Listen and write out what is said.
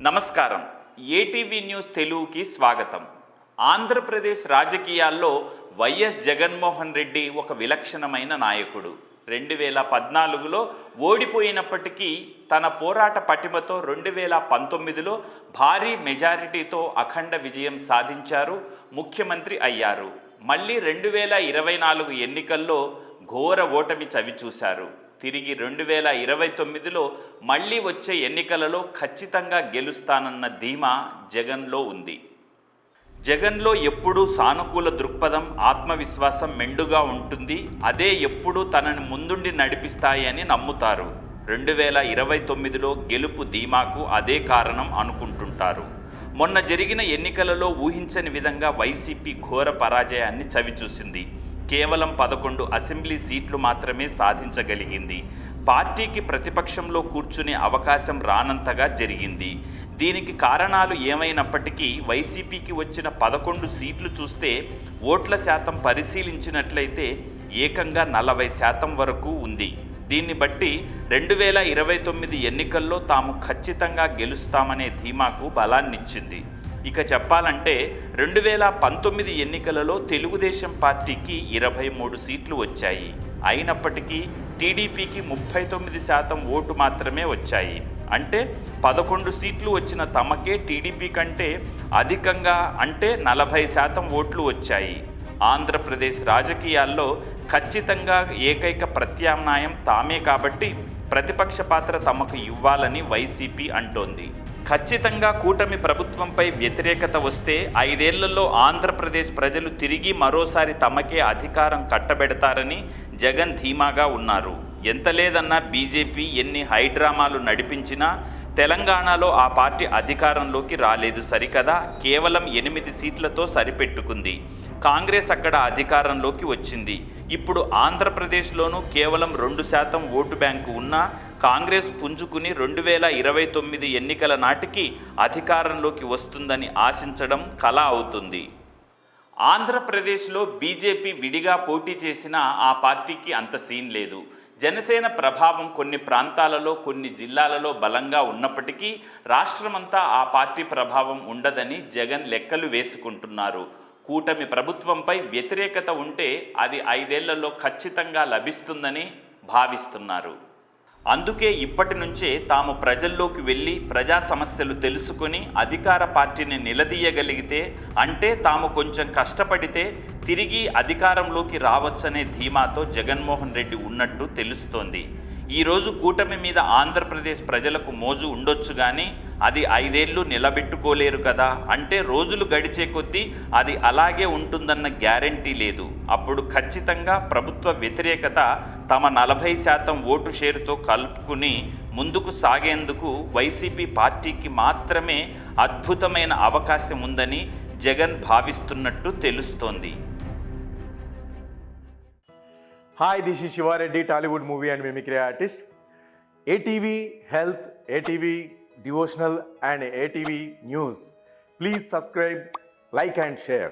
నమస్కారం. ATV news తెలుగుకి స్వాగతం. ఆంధ్రప్రదేశ్ రాజకీయాల్లో వైఎస్ జగన్మోహన్ రెడ్డి ఒక విలక్షణమైన నాయకుడు. 2014లో ఓడిపోయినప్పటికీ తన పోరాట పటిమతో 2019లో భారీ మెజారిటీతో అఖండ విజయం సాధించారు, ముఖ్యమంత్రి అయ్యారు. మళ్ళీ 2024 ఎన్నికల్లో ఘోర ఓటమి చవిచూశారు. తిరిగి 2029లో మళ్ళీ వచ్చే ఎన్నికలలో ఖచ్చితంగా గెలుస్తానన్న ధీమా జగన్లో ఉంది. జగన్లో ఎప్పుడూ సానుకూల దృక్పథం, ఆత్మవిశ్వాసం మెండుగా ఉంటుంది. అదే ఎప్పుడూ తనని ముందుండి నడిపిస్తాయని నమ్ముతారు. 2029లో గెలుపు ధీమాకు అదే కారణం అనుకుంటుంటారు. మొన్న జరిగిన ఎన్నికలలో ఊహించని విధంగా వైసీపీ ఘోర పరాజయాన్ని చవిచూసింది. కేవలం 11 అసెంబ్లీ సీట్లు మాత్రమే సాధించగలిగింది. పార్టీకి ప్రతిపక్షంలో కూర్చునే అవకాశం రానంతగా జరిగింది. దీనికి కారణాలు ఏమైనప్పటికీ వైసీపీకి వచ్చిన 11 సీట్లు చూస్తే ఓట్ల శాతం పరిశీలించినట్లయితే ఏకంగా 40% వరకు ఉంది. దీన్ని బట్టి 2029 ఎన్నికల్లో తాము ఖచ్చితంగా గెలుస్తామనే ధీమాకు బలాన్నిచ్చింది. ఇక చెప్పాలంటే 2019 ఎన్నికలలో తెలుగుదేశం పార్టీకి 23 సీట్లు వచ్చాయి. అయినప్పటికీ టీడీపీకి 39% ఓటు మాత్రమే వచ్చాయి. అంటే 11 సీట్లు వచ్చిన తమకే టీడీపీ కంటే అధికంగా అంటే 40% ఓట్లు వచ్చాయి. ఆంధ్రప్రదేశ్ రాజకీయాల్లో ఖచ్చితంగా ఏకైక ప్రత్యామ్నాయం తామే కాబట్టి ప్రతిపక్ష పాత్ర తమకు ఇవ్వాలని వైసీపీ అంటోంది. ఖచ్చితంగా కూటమి ప్రభుత్వంపై వ్యతిరేకత వస్తే 5 ఏళ్లలో ఆంధ్రప్రదేశ్ ప్రజలు తిరిగి మరోసారి తమకే అధికారం కట్టబెడతారని జగన్ ధీమాగా ఉన్నారు. ఎంత లేదన్నా బీజేపీ ఎన్ని హైడ్రామాలు నడిపించినా తెలంగాణలో ఆ పార్టీ అధికారంలోకి రాలేదు సరికదా, కేవలం 8 సీట్లతో సరిపెట్టుకుంది. కాంగ్రెస్ అక్కడ అధికారంలోకి వచ్చింది. ఇప్పుడు ఆంధ్రప్రదేశ్లోనూ కేవలం 2% ఓటు బ్యాంకు ఉన్నా కాంగ్రెస్ పుంజుకుని 2029 ఎన్నికల నాటికి అధికారంలోకి వస్తుందని ఆశించడం కల అవుతుంది. ఆంధ్రప్రదేశ్లో బీజేపీ విడిగా పోటీ చేసినా ఆ పార్టీకి అంత సీన్ లేదు. జనసేన ప్రభావం కొన్ని ప్రాంతాలలో, కొన్ని జిల్లాలలో బలంగా ఉన్నప్పటికీ రాష్ట్రమంతా ఆ పార్టీ ప్రభావం ఉండదని జగన్ లెక్కలు వేసుకుంటున్నారు. కూటమి ప్రభుత్వంపై వ్యతిరేకత ఉంటే అది 5 ఏళ్లలో ఖచ్చితంగా లభిస్తుందని భావిస్తున్నారు. అందుకే ఇప్పటి నుంచే తాము ప్రజల్లోకి వెళ్ళి ప్రజా సమస్యలు తెలుసుకొని అధికార పార్టీని నిలదీయగలిగితే, అంటే తాము కొంచెం కష్టపడితే తిరిగి అధికారంలోకి రావచ్చనే ధీమాతో జగన్మోహన్ రెడ్డి ఉన్నట్టు తెలుస్తోంది. ఈరోజు కూటమి మీద ఆంధ్రప్రదేశ్ ప్రజలకు మోజు ఉండొచ్చు కానీ అది 5 ఏళ్ళు నిలబెట్టుకోలేరు కదా. అంటే రోజులు గడిచే కొద్దీ అది అలాగే ఉంటుందన్న గ్యారంటీ లేదు. అప్పుడు ఖచ్చితంగా ప్రభుత్వ వ్యతిరేకత తమ 40% ఓటు షేరుతో కలుపుకుని ముందుకు సాగేందుకు వైసీపీ పార్టీకి మాత్రమే అద్భుతమైన అవకాశం ఉందని జగన్ భావిస్తున్నట్టు తెలుస్తోంది. Hi, this is Shiva Reddy, Tollywood movie and mimicry artist. ATV Health, ATV Devotional and ATV News. Please subscribe, like and share.